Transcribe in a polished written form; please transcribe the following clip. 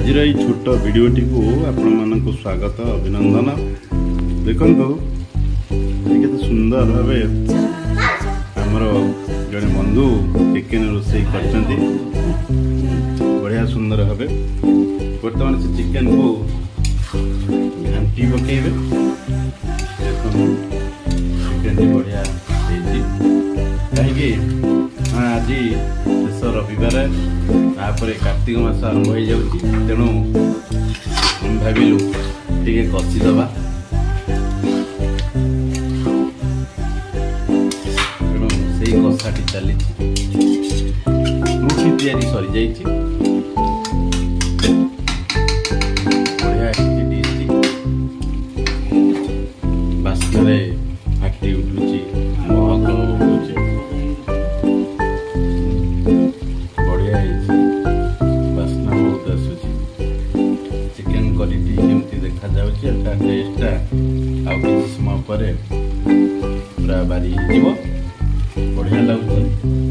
आज छोट भिडटी को आपण मानक स्वागत अभिनंदन। देखो केते सुंदर भाव आमर जड़े बंधु चिकेन रोसे कर बढ़िया सुंदर भाव बर्तमान से चिकेन को घाटी पकेबे। चिकेन बढ़िया कहीं आज शेष रविवार कार्तिक मास आरंभ हो जाऊँगी तेणु भाविलु टे कषिदबा तेणु से कषाटी चली रुटी तैयारी सरी जाइए बढ़िया बास्ना फाटी उठुची महक उठुची बढ़िया बास्ना बहुत आसूची चिकेन क्वालिटी केमती देखा जाउची एटा टेस्टा आ किछि समय परे पूरा बारी जीव बढ़िया लागु।